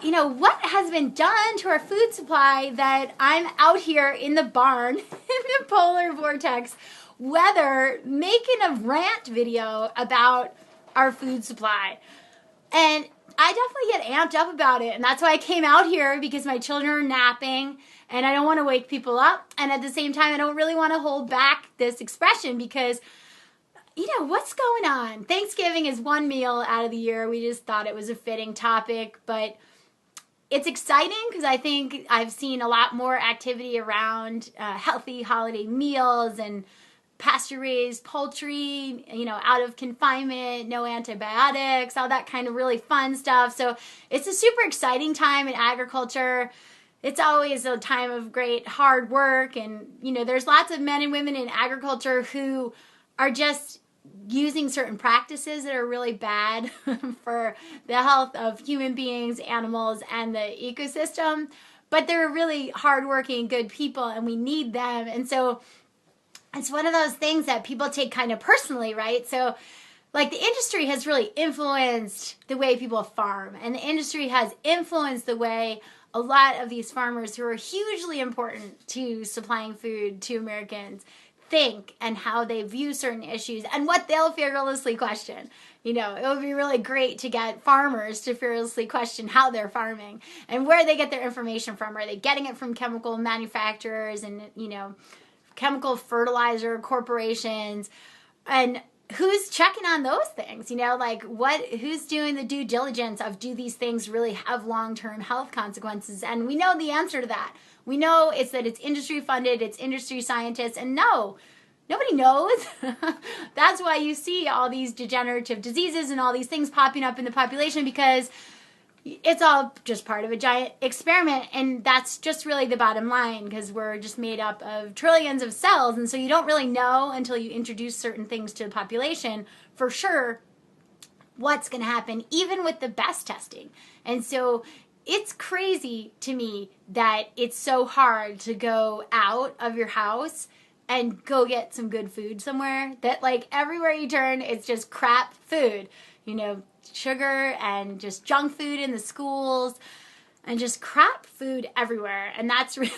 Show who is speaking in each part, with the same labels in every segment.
Speaker 1: So, what has been done to our food supply that I'm out here in the barn in the polar vortex weather making a rant video about our food supply? And I definitely get amped up about it. And that's why I came out here, because my children are napping and I don't want to wake people up. And at the same time, I don't really want to hold back this expression because what's going on? Thanksgiving is one meal out of the year. We just thought it was a fitting topic, but it's exciting because I think I've seen a lot more activity around healthy holiday meals and pasture-raised poultry, out of confinement, no antibiotics, all that kind of really fun stuff. So it's a super exciting time in agriculture. It's always a time of great hard work. And, there's lots of men and women in agriculture who are just using certain practices that are really bad for the health of human beings, animals, and the ecosystem. But they're really hardworking, good people, and we need them. And so it's one of those things that people take kind of personally, right? So like the industry has really influenced the way people farm, and the industry has influenced the way a lot of these farmers who are hugely important to supplying food to Americans think and how they view certain issues and what they'll fearlessly question. It would be really great to get farmers to fearlessly question how they're farming and where they get their information from. Are they getting it from chemical manufacturers and, chemical fertilizer corporations? And who's checking on those things? Who's doing the due diligence of, do these things really have long-term health consequences? And we know the answer to that. We know it's industry funded, it's industry scientists, and no, nobody knows. That's why you see all these degenerative diseases and all these things popping up in the population, because it's all just part of a giant experiment. And that's just really the bottom line, because we're just made up of trillions of cells. And so you don't really know until you introduce certain things to the population for sure what's going to happen, even with the best testing. And so it's crazy to me that it's so hard to go out of your house and go get some good food somewhere, that everywhere you turn, it's just crap food, sugar and just junk food in the schools and just crap food everywhere. And that's really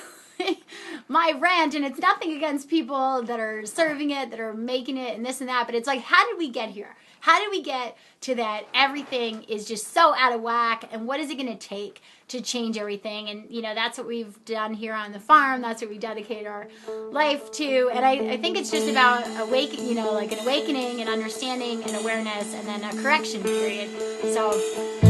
Speaker 1: my rant. And it's nothing against people that are serving it, that are making it and this and that, but it's how did we get here? How did we get to that everything is just so out of whack, and what is it going to take to change everything? And, that's what we've done here on the farm. That's what we dedicate our life to. And I think it's just about an awakening and understanding and awareness, and then a correction period. So